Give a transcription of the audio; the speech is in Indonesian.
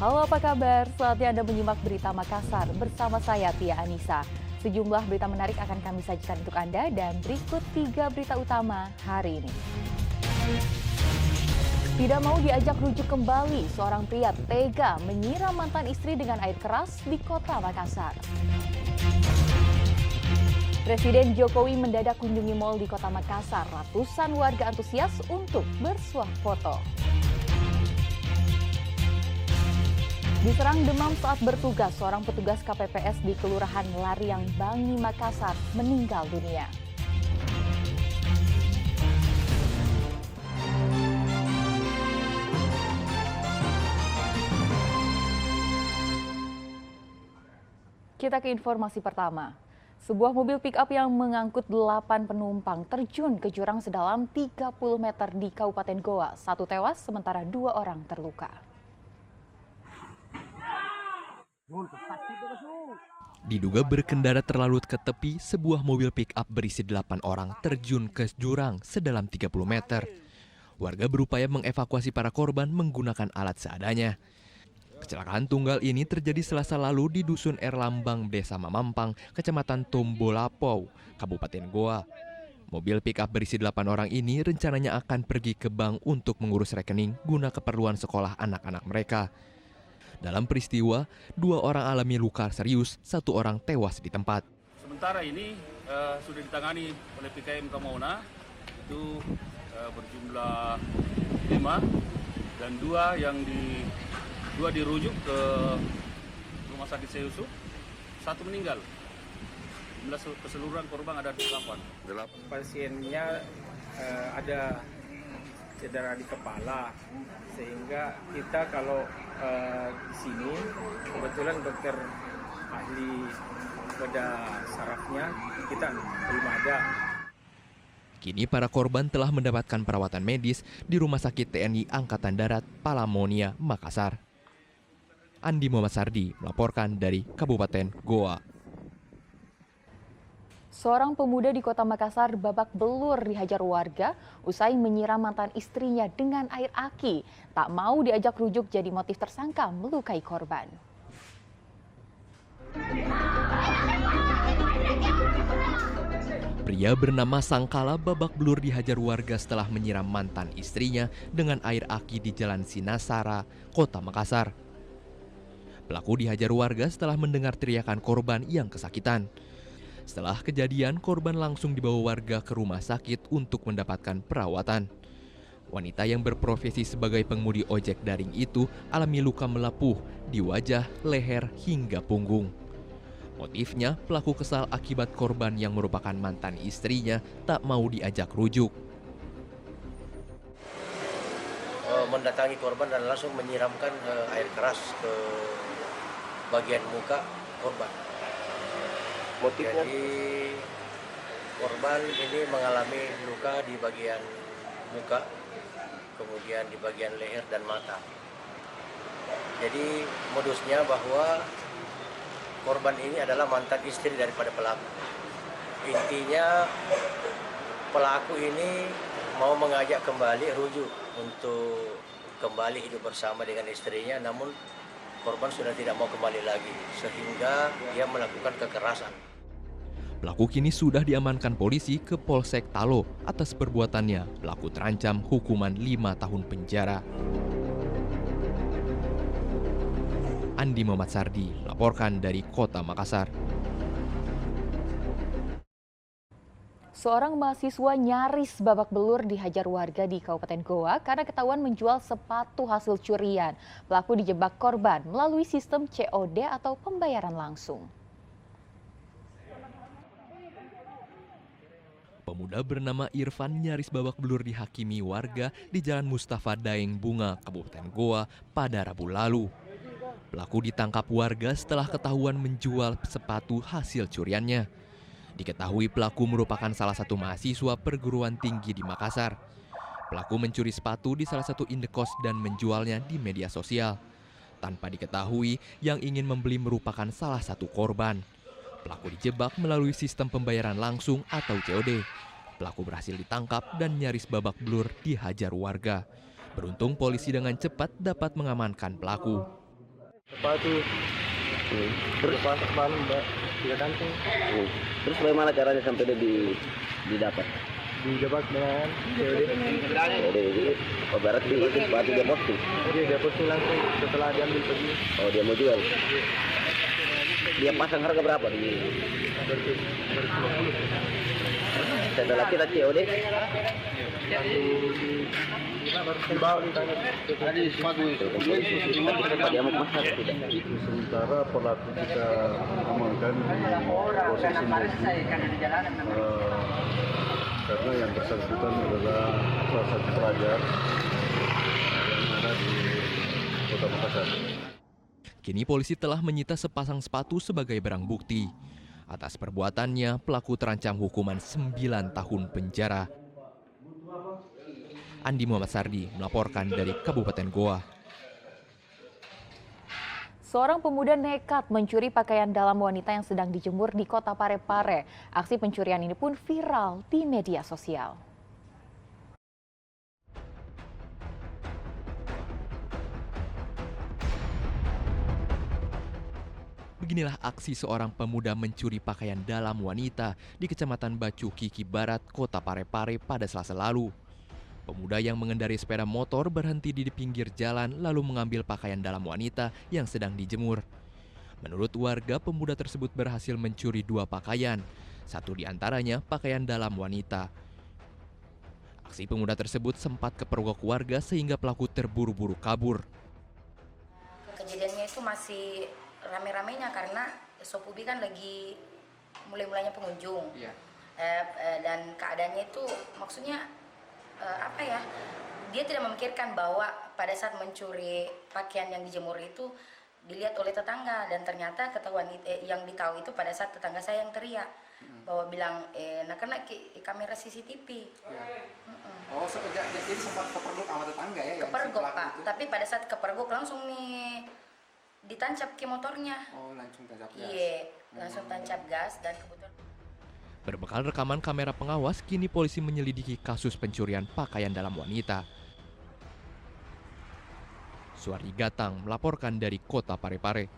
Halo, apa kabar? Saatnya Anda menyimak berita Makassar bersama saya Tia Anissa. Sejumlah berita menarik akan kami sajikan untuk Anda dan berikut 3 berita utama hari ini. Tidak mau diajak rujuk kembali, seorang pria tega menyiram mantan istri dengan air keras di kota Makassar. Presiden Jokowi mendadak kunjungi mal di kota Makassar. Ratusan warga antusias untuk bersuah foto. Diserang demam saat bertugas, seorang petugas KPPS di Kelurahan Lariang Bangi, Makassar meninggal dunia. Kita ke informasi pertama. Sebuah mobil pick-up yang mengangkut 8 penumpang terjun ke jurang sedalam 30 meter di Kabupaten Goa. 1 tewas, sementara 2 orang terluka. Diduga berkendara terlalu ke tepi, sebuah mobil pick-up berisi 8 orang terjun ke jurang sedalam 30 meter. Warga berupaya mengevakuasi para korban menggunakan alat seadanya. Kecelakaan tunggal ini terjadi Selasa lalu di Dusun Erlambang, Desa Mamampang, Kecamatan Tombolapau, Kabupaten Goa. Mobil pick-up berisi 8 orang ini rencananya akan pergi ke bank untuk mengurus rekening guna keperluan sekolah anak-anak mereka. Dalam peristiwa, 2 orang alami luka serius, 1 orang tewas di tempat. Sementara ini sudah ditangani oleh PKM Kamauna, itu berjumlah 5 dan 2 dirujuk ke Rumah Sakit Seyusup, 1 meninggal. Jumlah keseluruhan korban ada 8. Pasiennya ada cedera di kepala, sehingga kita kalau di sini kebetulan dokter ahli bedah sarafnya kita belum ada. Kini para korban telah mendapatkan perawatan medis di Rumah Sakit TNI Angkatan Darat Palamonia, Makassar. Andi Muhammad Sardi melaporkan dari Kabupaten Goa. Seorang pemuda di kota Makassar babak belur dihajar warga usai menyiram mantan istrinya dengan air aki. Tak mau diajak rujuk jadi motif tersangka melukai korban. Pria bernama Sangkala babak belur dihajar warga setelah menyiram mantan istrinya dengan air aki di Jalan Sinasara, Kota Makassar. Pelaku dihajar warga setelah mendengar teriakan korban yang kesakitan. Setelah kejadian, korban langsung dibawa warga ke rumah sakit untuk mendapatkan perawatan. Wanita yang berprofesi sebagai pengemudi ojek daring itu alami luka melepuh di wajah, leher, hingga punggung. Motifnya, pelaku kesal akibat korban yang merupakan mantan istrinya tak mau diajak rujuk. Mendatangi korban dan langsung menyiramkan air keras ke bagian muka korban. Motifnya? Jadi korban ini mengalami luka di bagian muka, kemudian di bagian leher dan mata. Jadi modusnya bahwa korban ini adalah mantan istri daripada pelaku. Intinya pelaku ini mau mengajak kembali rujuk untuk kembali hidup bersama dengan istrinya, namun korban sudah tidak mau kembali lagi sehingga dia melakukan kekerasan. Pelaku kini sudah diamankan polisi ke Polsek Talo. Atas perbuatannya, pelaku terancam hukuman 5 tahun penjara. Andi Muhammad Sardi melaporkan dari Kota Makassar. Seorang mahasiswa nyaris babak belur dihajar warga di Kabupaten Goa karena ketahuan menjual sepatu hasil curian. Pelaku dijebak korban melalui sistem COD atau pembayaran langsung. Pemuda bernama Irfan nyaris babak belur dihakimi warga di Jalan Mustafa Daeng Bunga, Kabupaten Goa pada Rabu lalu. Pelaku ditangkap warga setelah ketahuan menjual sepatu hasil curiannya. Diketahui pelaku merupakan salah satu mahasiswa perguruan tinggi di Makassar. Pelaku mencuri sepatu di salah satu indekos dan menjualnya di media sosial. Tanpa diketahui, yang ingin membeli merupakan salah satu korban. Pelaku dijebak melalui sistem pembayaran langsung atau COD. Pelaku berhasil ditangkap dan nyaris babak belur dihajar warga. Beruntung polisi dengan cepat dapat mengamankan pelaku. Sepatu. Terus pas malam Mbak, 3 kantung. Terus bagaimana caranya sampai dia didapat? Didapat dengan COD. Jadi, berarti itu sepatu dia posting. Dia posting langsung setelah diambil pergi. Oh, dia mau jual. Dia pasang harga berapa di? Setelah kita COD. Dibawa di tangan. Dia mau pasang tidak? Sementara pelaku kita amankan di posisi karena yang bersangkutan adalah salah satu pelajar yang ada di Kota Makassar. Kini polisi telah menyita sepasang sepatu sebagai barang bukti. Atas perbuatannya, pelaku terancam hukuman 9 tahun penjara. Andi Muhammad Sardi melaporkan dari Kabupaten Goa. Seorang pemuda nekat mencuri pakaian dalam wanita yang sedang dijemur di Kota Parepare. Aksi pencurian ini pun viral di media sosial. Beginilah aksi seorang pemuda mencuri pakaian dalam wanita di Kecamatan Bacu Kiki Barat, Kota Parepare pada Selasa lalu. Pemuda yang mengendarai sepeda motor berhenti di pinggir jalan lalu mengambil pakaian dalam wanita yang sedang dijemur. Menurut warga, pemuda tersebut berhasil mencuri 2 pakaian. Satu di antaranya pakaian dalam wanita. Aksi pemuda tersebut sempat kepergok warga sehingga pelaku terburu-buru kabur. Kejadiannya itu masih rame-ramenya karena Sopubi kan lagi mulai-mulainya pengunjung. Dan keadaannya itu maksudnya dia tidak memikirkan bahwa pada saat mencuri pakaian yang dijemur itu dilihat oleh tetangga, dan ternyata ketahuan yang ditahu itu pada saat tetangga saya yang teriak bahwa bilang kena kamera CCTV. Oh, jadi sempat kepergok sama tetangga ya? Kepergok Pak, tapi pada saat kepergok langsung nih ditancap ke motornya. Oh, langsung tancap gas. Iya, langsung tancap gas, dan kebetulan Berbekal rekaman kamera pengawas, kini polisi menyelidiki kasus pencurian pakaian dalam wanita. Suari Gatang melaporkan dari Kota Parepare.